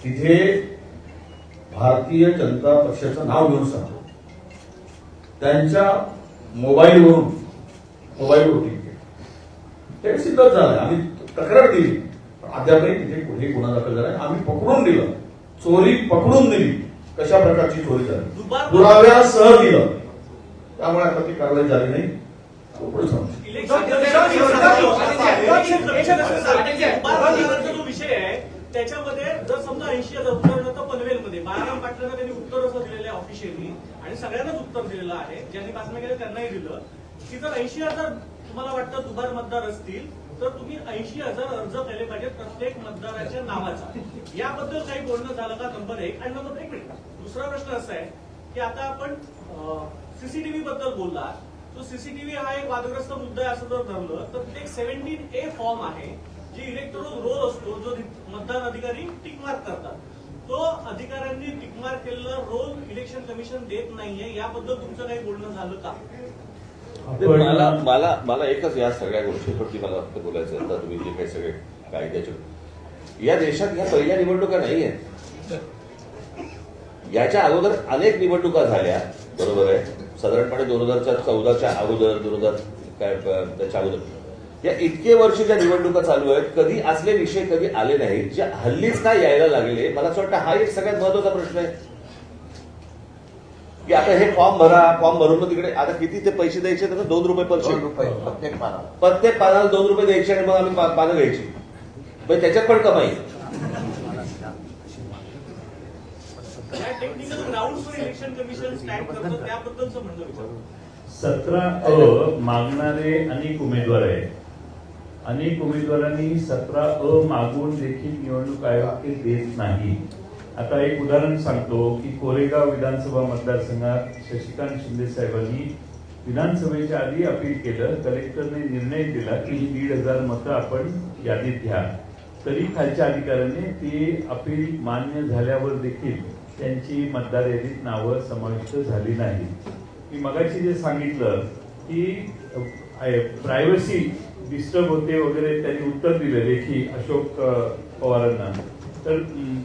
H: तिथे भारतीय जनता पक्षाचं नाव घेऊन सांगतो, त्यांच्या मोबाईलवर टिक केलं. ते सिद्धच झालं. आम्ही तक्रार दिली, पण अद्यापही तिथे कुठेही गुन्हा दाखल झाला. आम्ही पकडून दिलं, चोरी पकडून दिली, कशा प्रकारची चोरी झाली पुराव्यासह दिलं. त्यामुळे आता ती कारवाई झाली नाही. पुढे सांगतो.
I: जो विषय आहे त्याच्यामध्ये जर समजा 80,000 उदाहरणार्थ पनवेलमध्ये बाळाराम पाटलांना त्यांनी उत्तर असं दिलेलं आहे ऑफिशियली, आणि सगळ्यांनाच उत्तर दिलेलं आहे, ज्यांनी बातम्या केल्या त्यांनाही दिलं की जर 80,000 तुम्हाला वाटतं दुबार मतदार असतील तर तुम्ही 80,000 अर्ज केले पाहिजेत प्रत्येक मतदाराच्या नावाचा. याबद्दल काही बोलणं झालं का? नंबर 1. आणि नंबर 1 मिनिट, दुसरा प्रश्न असा आहे की आता आपण सीसीटीव्ही बद्दल बोलला. तो सीसीटीव्ही हा एक वादग्रस्त मुद्दा आहे असं जर धरलं तर तिथे एक 17A फॉर्म आहे जे इलेक्टोरल रोल असतो, जो मतदान अधिकारी टिकमार्क करतात. तो अधिकाऱ्यांनी टिकमार्क केलेला रोल इलेक्शन कमिशन देत नाहीये. याबद्दल तुमचं काही बोलणं झालं का?
C: मला एकच या सगळ्या गोष्टीवरती मला फक्त बोलायचं आहे. आता तुम्ही जे काही सगळे कायद्याचे या देशात या पहिल्या निवडणुका नाही आहेत. याच्या अगोदर अनेक निवडणुका झाल्या, बरोबर आहे, साधारणपणे 2014च्या अगोदर, 2000 काय त्याच्या अगोदर, या इतके वर्ष ज्या निवडणुका चालू आहेत कधी असले विषय कधी आले नाहीत, जे हल्लीच काय यायला लागले. मला असं वाटतं हा एक सगळ्यात महत्वाचा प्रश्न आहे की आता हे फॉर्म भरून मग तिकडे आता किती ते पैसे द्यायचे तर 2 रुपये प्रत्येक पानाला 2 रुपये द्यायचे आणि मग आम्ही पानं घ्यायची. पण त्याच्यात पण कमाई.
I: टेक्निकल ग्राउंड्सवर इलेक्शन कमिशन स्टँड करतं त्याबद्दलचं म्हणणं विचारलं.
A: 17A मागणारे अनेक उमेदवार आहेत. अनेक उमेदवारांनी 17A मागून देखील निवडणूक आयोग ते देत नाही. आता एक उदाहरण सांगतो की कोरेगाव विधानसभा मतदारसंघात शशिकांत शिंदे साहेबांनी विधानसभेच्या आधी अपील केलं. कलेक्टरने निर्णय दिला की ही 1,500 मतं आपण यादीत घ्या. तरी खालच्या अधिकाऱ्याने ती अपील मान्य झाल्यावर देखील त्यांची मतदार यादीत नावं समाविष्ट झाली नाही. मी मगाशी जे सांगितलं की प्रायव्हसी डिस्टर्ब होते वगैरे, त्यांनी उत्तर दिलं लेखी अशोक पवारांना. तर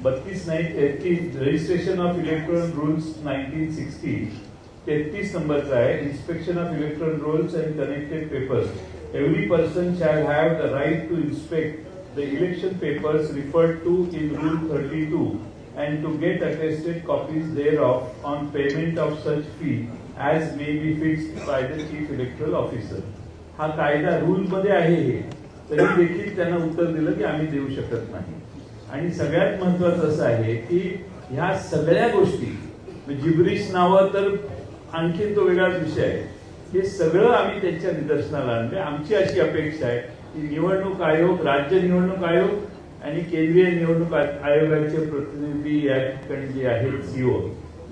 A: 32 नाही 33 रजिस्ट्रेशन ऑफ इलेक्ट्रॉनिक रूल्स 1960 33 नंबरचा आहे. Inspection of electronic rules and connected papers. Every person shall have the right to inspect the election papers referred to in Rule 32 and to get attested copies thereof on payment of such fee as may be fixed by the Chief Electoral Officer. हा कायदा rule मध्ये आहे हे, तरी देखील त्यांना उत्तर दिलं की आम्ही देऊ शकत नाही. आणि सगळ्यात महत्वाचं असं आहे की ह्या सगळ्या गोष्टी जिब्रिश नावं तर आणखी तो वेगळाच विषय आहे. हे सगळं आम्ही त्यांच्या निदर्शनाला आणले. आमची अशी अपेक्षा आहे की निवडणूक आयोग, राज्य निवडणूक आयोग आणि केंद्रीय निवडणूक आयोगाचे प्रतिनिधी या ठिकाणी जे आहेत सीओ,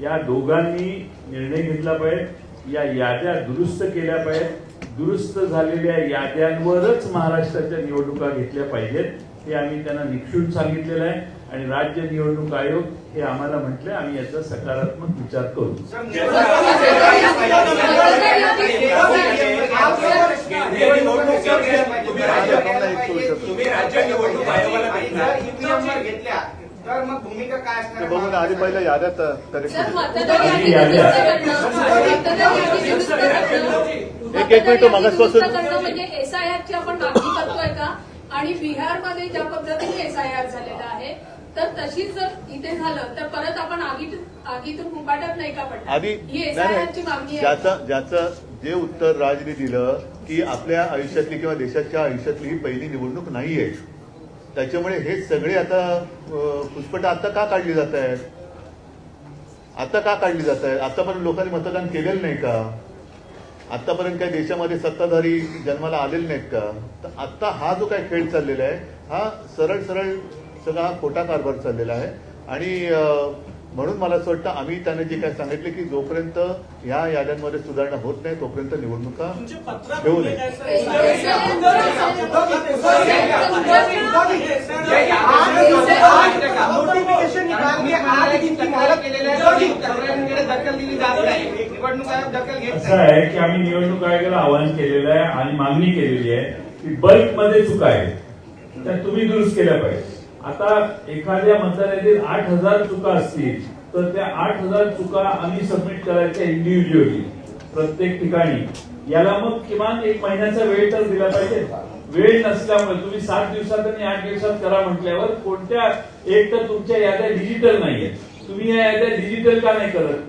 A: या दोघांनी निर्णय घेतला पाहिजे. या याद्या दुरुस्त केल्या पाहिजेत. दुरुस्त झालेल्या याद्यांवरच महाराष्ट्राच्या निवडणुका घेतल्या पाहिजेत. हे आम्ही त्यांना निक्षून सांगितलेलं आहे. आणि राज्य निवडणूक आयोग हे आम्हाला म्हटले आम्ही याचा सकारात्मक विचार करू.
F: तुम्ही राज्य निवडणूक आयोगाला घेतल्या तर मग भूमिका काय असणार?
D: बघून आधी पहिल्या याद्यात एक मिनिट मागासपासून
J: म्हणजे SIR आपण मागणी करतोय का? आणि बिहारमध्ये ज्या पद्धतीने SIR झालेला आहे तर तशीच जर इथे झालं तर परत आपण आगीतून मुकाट्यात नाही का पडणार?
D: आधी
J: ही SIR ची मागणी
D: ज्याचं जे उत्तर राजने दिलं की आपल्या आयुष्यातली किंवा देशाच्या आयुष्यातली ही पहिली निवडणूक नाहीये, त्याच्यामुळे हे सगळे आता पुष्पट आता का काढली जात आहेत? आता का काढली जात आहेत? आतापर्यंत लोकांनी मतदान केलेलं नाही का? आतापर्यंत काही देशामध्ये सत्ताधारी जन्माला आलेले नाहीत का? तर आता हा जो काही खेळ चाललेला आहे हा सरळ सगळा हा खोटा कारभार चाललेला आहे. आणि म्हणून मला असं वाटतं आम्ही त्यांना जे काय सांगितले की जोपर्यंत ह्या याद्यांमध्ये सुधारणा होत नाही तोपर्यंत निवडणुका घेऊ नये.
A: असं आहे की आम्ही निवडणूक आयोगाला आवाहन केलेलं आहे आणि मागणी केलेली आहे की बल्कमध्ये चुका आहेत त्या तुम्ही दुरुस्त केल्या पाहिजे. आता एखाद्या मतदारातील 8,000 चुका असतील तर त्या 8,000 चुका आम्ही सबमिट करायच्या इंडिव्हिज्युअली प्रत्येक ठिकाणी. याला मग किमान 1 महिन्याचा वेळ तर दिला पाहिजे. वेळ नसल्यामुळे तुम्ही 7 दिवसात आणि 8 दिवसात करा म्हटल्यावर कोणत्या, एक तर तुमच्या याद्या डिजिटल नाहीये, तुम्ही या याद्या डिजिटल का नाही करत?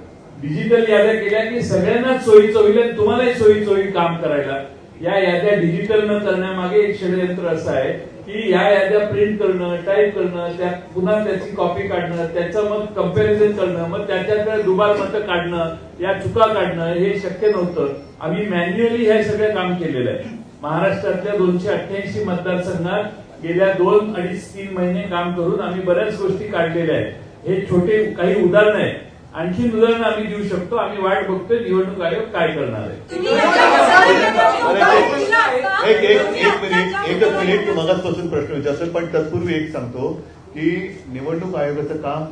A: डिजिटल याद्या केल्या की सगळ्यांनाच सोयीचं होईल आणि तुम्हालाही सोयीचं होईल काम करायला. या याद्या डिजिटल न करण्यामागे एक षडयंत्र असं आहे की या याद्या प्रिंट करणं, टाईप करणं, त्या पुन्हा त्याची कॉपी काढणं, त्याचं मग कंपॅरिझन करणं, मग त्याच्यात दुबार मतं काढणं, या चुका काढणं हे शक्य नव्हतं. आम्ही मॅन्युअली हे सगळं काम केलेलं आहे. महाराष्ट्रातल्या 288 मतदारसंघात गेल्या 2-2.5-3 महिने काम करून आम्ही बऱ्याच गोष्टी काढलेल्या आहेत. हे छोटे काही उदाहरण आहेत. आणखी उदाहरणं आम्ही देऊ शकतो. आम्ही वाट बघतोय निवडणूक आयोग काय करणार आहे.
D: एकच मिनिट मगाचपासून प्रश्न विचारतो, पण तत्पूर्वी एक सांगतो की निवडणूक आयोगाचं काम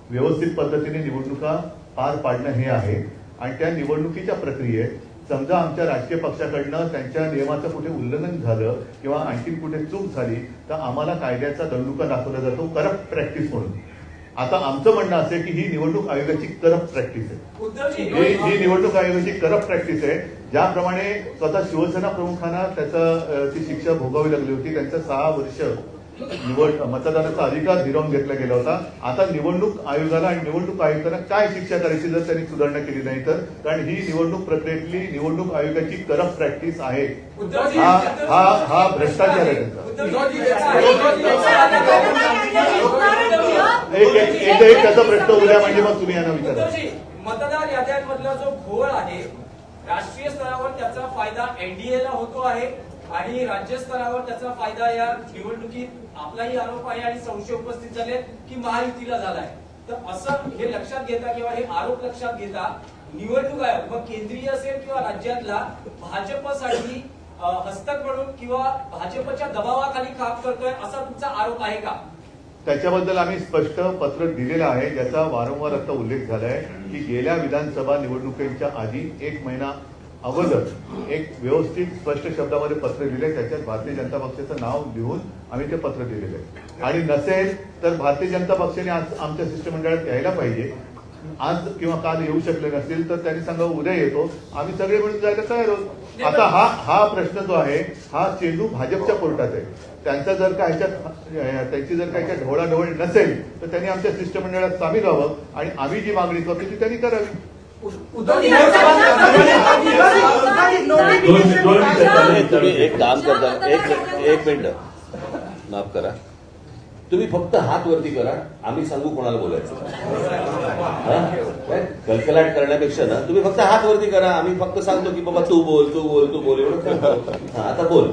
D: व्यवस्थित पद्धतीने निवडणुका पार पाडणं हे आहे. आणि त्या निवडणुकीच्या प्रक्रियेत समजा आमच्या राजकीय पक्षाकडनं त्यांच्या नियमाचं कुठे उल्लंघन झालं किंवा आणखी कुठे चूक झाली तर आम्हाला कायद्याचा दंडुका दाखवला जातो करप्ट प्रॅक्टिस म्हणून. आता आमचं म्हणणं असं की ही निवडणूक आयोगाची करप्ट प्रॅक्टिस आहे. ही निवडणूक आयोगाची करप्ट प्रॅक्टिस आहे. ज्याप्रमाणे स्वतः शिवसेना प्रमुखांना ती शिक्षा भोगावी लागली होती, त्यांचं 6 वर्ष मतदानाचा अधिकार हिरावून घेतला गेला होता. आता निवडणूक आयोगाला आणि निवडणूक आयुक्तांना काय शिक्षा करायची जर त्यांनी सुधारणा केली नाही तर? कारण ही निवडणूक प्रक्रियेतली निवडणूक आयोगाची करप्ट प्रॅक्टिस आहे. हा भ्रष्टाचार आहे त्यांचा. एक त्याचा प्रश्न उद्या म्हणजे मग तुम्ही यांना विचारा.
K: मतदार याद्यांमधला जो घोळ आहे राष्ट्रीय स्तरावर त्याचा फायदा एनडीएला होतो आहे आणि राज्य स्तरावर त्याचा फायदा या निवडणुकीत आपलाही आरोप आहे आणि संशय उपस्थित झाले की महायुतीला झालाय. तर असं हे लक्षात घेता किंवा हे आरोप लक्षात घेता निवडणूक आयोग मग केंद्रीय असेल किंवा राज्यातला भाजपसाठी हस्तक म्हणून किंवा भाजपच्या दबावाखाली काम करतोय असा तुमचा आरोप आहे का?
D: त्याच्याबद्दल आम्ही स्पष्ट पत्र दिलेलं आहे, ज्याचा वारंवार आता उल्लेख झालाय की गेल्या विधानसभा निवडणुकीच्या आधी 1 महिना अगोदर एक व्यवस्थित स्पष्ट शब्दामध्ये पत्र दिले. त्याच्यात भारतीय जनता पक्षाचं नाव लिहून आम्ही ते पत्र दिलेलं आहे. आणि नसेल तर भारतीय जनता पक्षाने आज आमच्या शिष्टमंडळात यायला पाहिजे. आज किंवा काल येऊ शकले नसतील तर त्यांनी सांगा उद्या येतो, आम्ही सगळे मिळून जायला तयार आहोत. आता हा प्रश्न जो आहे हा चेंडू भाजपच्या कोर्टात आहे. त्यांचा जर का त्यांची जर का ह्याच्यात ढवळाढवळ नसेल तर त्यांनी आमच्या शिष्टमंडळात सामील व्हावं आणि आम्ही जी मागणी करतो ती त्यांनी करावी.
C: तुम्ही एक काम करता, एक मिनिट माफ करा, तुम्ही फक्त हात वरती करा, आम्ही सांगू कोणाला बोलायचं. कलकलाट करण्यापेक्षा ना तुम्ही फक्त हात वरती करा, आम्ही फक्त सांगतो की बाबा तू बोल तू बोल तू बोल एवढं. आता बोल.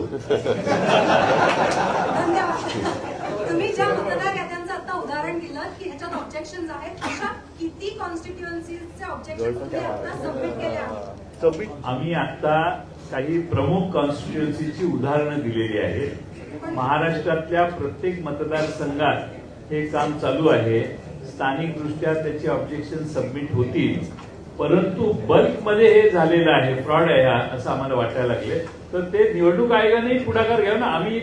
L: तुम्ही ज्या मतदार याद्यांचं आता उदाहरण दिलं की ह्याच्यात ऑब्जेक्शन आहेत, अशा किती कॉन्स्टिट्युएन्सीचे ऑब्जेक्शन तुम्ही आता सबमिट केले आहेत?
A: आम्ही आता काही प्रमुख कॉन्स्टिट्युएन्सीची उदाहरणं दिलेली आहेत. महाराष्ट्रातल्या प्रत्येक मतदारसंघात हे काम चालू आहे. स्थानिक दृष्ट्या त्याची ऑब्जेक्शन सबमिट होतील, परंतु बल्कमध्ये हे झालेलं आहे, फ्रॉड आहे हा असं आम्हाला वाटायला लागले. तर ते निवडणूक आयोगाने पुढाकार घ्यावा ना. आम्ही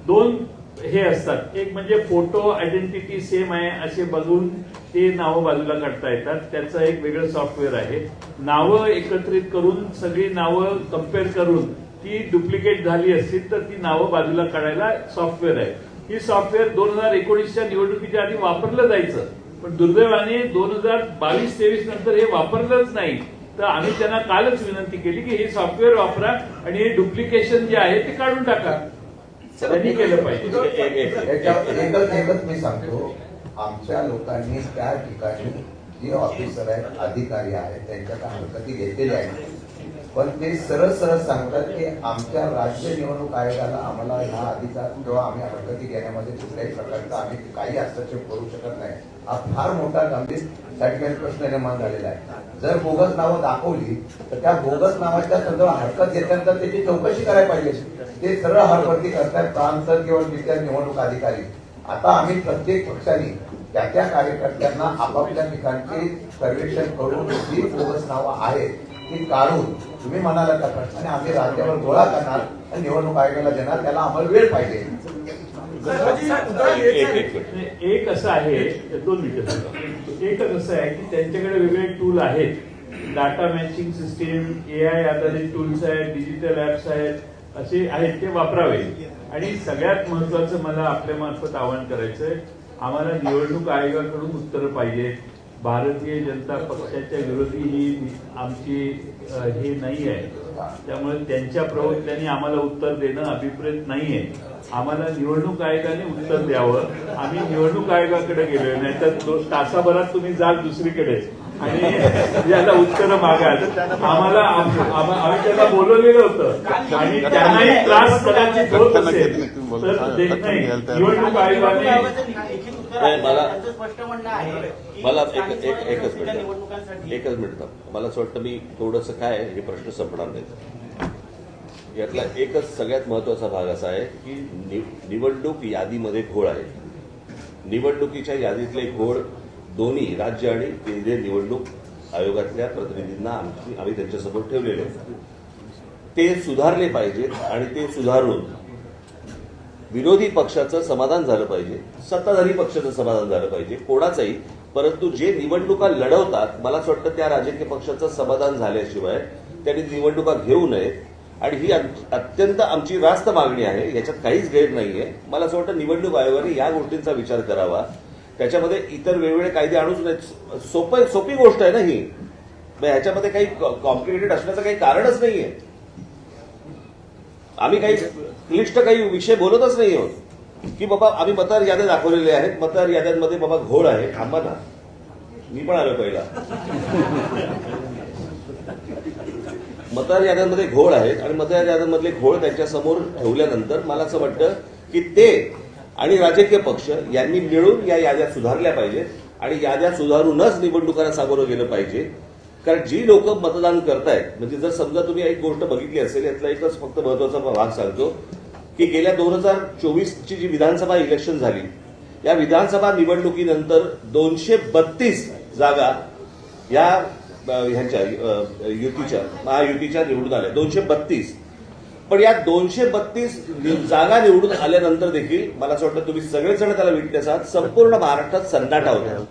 A: 2 हे असतात, एक म्हणजे फोटो आयडेंटिटी सेम आहे असे बघून ते नावं बाजूला काढता येतात, त्याचं एक वेगळं सॉफ्टवेअर आहे. नावं एकत्रित करून सगळी नावं कम्पेअर करून ती डुप्लिकेट झाली असतील तर ती नावं बाजूला काढायला सॉफ्टवेअर आहे. ही सॉफ्टवेअर 2019च्या निवडणुकीच्या आधी वापरलं जायचं, पण दुर्दैवाने 2022-23 नंतर हे वापरलंच नाही. तर आम्ही त्यांना कालच विनंती केली की हे सॉफ्टवेअर वापरा आणि हे डुप्लिकेशन जे आहे ते काढून टाका. त्यांनी केलं पाहिजे.
M: एकच मी सांगतो, आमच्या लोकांनी त्या ठिकाणी जे ऑफिसर आहेत, अधिकारी आहेत, त्यांच्या हरकती घेतलेल्या आहेत, पण ते सरळ सरळ सांगतात की आमच्या राज्य निवडणूक आयोगाला आम्हाला ह्या अधिकार किंवा आम्ही हरकती घेण्यामध्ये कुठल्याही प्रकारचा आम्ही काही हस्तक्षेप करू शकत नाही. हा फार मोठा गंभीर ठिकाणी प्रश्न निर्माण झालेला आहे. जर बोगस नावं दाखवली तर त्या बोगस नावाच्या संदर्भात हरकत घेतल्यानंतर त्याची चौकशी करायला पाहिजे. ते सरळ हरकती करतात प्रांत किंवा तिथल्या निवडणूक अधिकारी. आता आम्ही प्रत्येक पक्षाने त्या कार्यकर्त्यांना आपापल्या ठिकाणचे सर्वेक्षण करून जी बोगस नावं आहेत ती काढून तुम्ही म्हणाला त्या प्रश्नाने आम्ही राज्यावर गोळा करणार आणि निवडणूक आयोगाला देणार. त्याला आम्हाला वेळ पाहिजे.
A: एक असं आहे, 2 मिनिटं. एकच असं आहे की त्यांच्याकडे वेगळे टूल आहेत, डाटा मॅचिंग सिस्टीम, AI आधारित टूल्स आहेत, डिजिटल ऍप्स आहेत, असे आहेत, ते वापरावे. आणि सगळ्यात महत्वाचं मला आपल्या मार्फत आवाहन करायचंय, आम्हाला निवडणूक आयोगाकडून उत्तर पाहिजे. भारतीय जनता पक्षाच्या विरोधी ही आमची हे नाही आहे, त्यामुळे त्यांच्या प्रवक्त्यांनी आम्हाला उत्तर देणं अभिप्रेत नाहीये. आम्हाला निवडणूक आयोगाने उत्तर द्यावं. आम्ही निवडणूक आयोगाकडे गेलोय, नाहीतर तासाभरात तुम्ही जाल दुसरीकडे आणि याला उत्तर मागाल. आम्ही त्याला बोलवलेलं होतं आणि त्यांनाही त्रास कदाचित होत असेल तर देत नाही. निवडणूक आयोगाने
C: स्पष्ट म्हणणं आहे. मला एकच मिनिट मला असं वाटतं मी थोडंसं काय हे प्रश्न संपणार नाही. यातला एकच सगळ्यात महत्वाचा भाग असा आहे की निवडणूक यादीमध्ये घोळ आहे. निवडणुकीच्या यादीतले घोळ दोन्ही राज्य आणि केंद्रीय निवडणूक आयोगातल्या प्रतिनिधींना आम्ही त्यांच्यासमोर ठेवलेले आहेत. ते सुधारले पाहिजेत आणि ते सुधारून विरोधी पक्षाचं समाधान झालं पाहिजे, सत्ताधारी पक्षाचं समाधान झालं पाहिजे, कोणाचंही. परंतु जे निवडणुका लढवतात, मला असं वाटतं त्या राजकीय पक्षाचं समाधान झाल्याशिवाय त्यांनी निवडणुका घेऊ नयेत. आणि ही अत्यंत आमची रास्त मागणी आहे, याच्यात काहीच गैर नाहीये. मला असं वाटतं निवडणूक आयोगाने या गोष्टींचा विचार करावा. त्याच्यामध्ये इतर वेगवेगळे कायदे आणूच नाहीत. सोपी गोष्ट आहे ना ही. ह्याच्यामध्ये काही कॉम्प्लिकेटेड असण्याचं काही कारणच नाहीये. आम्ही काही क्लिष्ट काही विषय बोलतच नाही आहोत की बाबा आम्ही मतदार याद्या दाखवलेल्या आहेत, मतदार याद्यांमध्ये बाबा घोळ आहे. थांबा ना, मी पण आलो पहिला. मतदार याद्यांमध्ये घोळ आहेत आणि मतदार याद्यांमधले घोळ त्यांच्यासमोर ठेवल्यानंतर मला असं वाटतं की ते आणि राजकीय पक्ष यांनी मिळून या याद्या सुधारल्या पाहिजेत आणि याद्या सुधारूनच निवडणुकांना सामोरं गेलं पाहिजे. कारण जी लोक मतदान करतायत, म्हणजे जर समजा तुम्ही एक गोष्ट बघितली असेल, यातला एकच फक्त महत्वाचा भाग सांगतो की गेल्या 2024ची जी विधानसभा इलेक्शन झाली, या विधानसभा निवडणुकीनंतर 232 जागा या ह्यांच्या युतीच्या महायुतीच्या निवडून आल्या. 232. पण या 232 जागा निवडून आल्यानंतर देखील मला असं वाटतं तुम्ही सगळेजण त्याला विटनेस आहात, संपूर्ण महाराष्ट्रात सन्नाटा होता.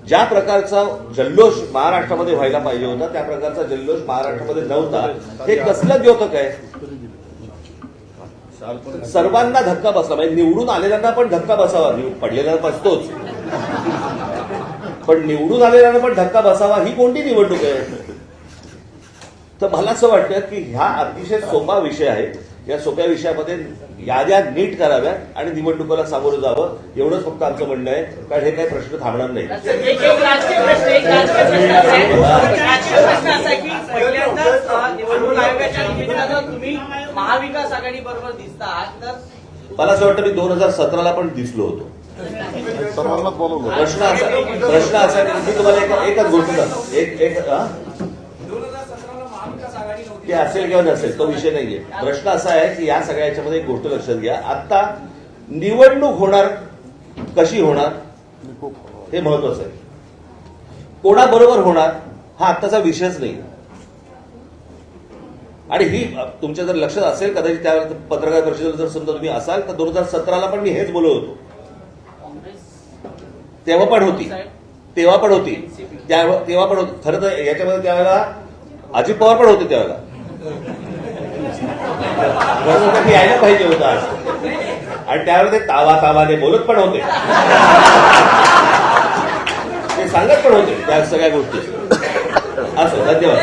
C: ज्या प्रकारचा जल्लोष महाराष्ट्रामध्ये व्हायला पाहिजे होता त्या प्रकारचा जल्लोष महाराष्ट्रामध्ये नव्हता. हे कसलं द्योतक आहे? सर्वांना धक्का बसला, म्हणजे निवडून आलेल्यांना पण धक्का बसावा. पडलेल्यांना बसतोच, पण निवडून आलेल्यांना पण धक्का बसावा ही कोणती निवडणूक आहे? तर मला असं वाटतं की हा अतिशय सोपा विषय आहे. या सोप्या विषयामध्ये याद्या नीट कराव्यात आणि निवडणुकीला सामोरं जावं, एवढंच फक्त आमचं म्हणणं आहे. कारण हे काही प्रश्न थांबणार नाही.
G: निवडणूक आयोगाच्या निमित्तानं तुम्ही महाविकास आघाडी बरोबर दिसता आहात, तर
C: मला असं वाटतं मी 2017ला पण दिसलो होतो.
B: सर्वांनाच बोलवलं.
C: प्रश्न असा मी तुम्हाला एकच गोष्ट सांगतो. ते असेल किंवा नसेल तो विषय नाहीये. प्रश्न असा आहे की या सगळ्या याच्यामध्ये एक गोष्ट लक्षात घ्या, आता निवडणूक होणार कशी होणार हे महत्वाचं आहे. कोणाबरोबर होणार हा आत्ताचा विषयच नाही. आणि ही तुमच्या जर लक्षात असेल, कदाचित त्यावेळेस पत्रकार परिषदेवर जर समजा तुम्ही असाल, तर 2017ला पण मी हेच बोलत होतो. तेव्हा पण होती तेव्हा पण होती खरं तर याच्यामध्ये त्यावेळेला अजित पवार पण होते. त्यावेळेला यायला पाहिजे होतं आज, आणि त्यावेळेला ते तावाने बोलत पण होते, ते सांगत पण होते त्या सगळ्या गोष्टी. असं धन्यवाद.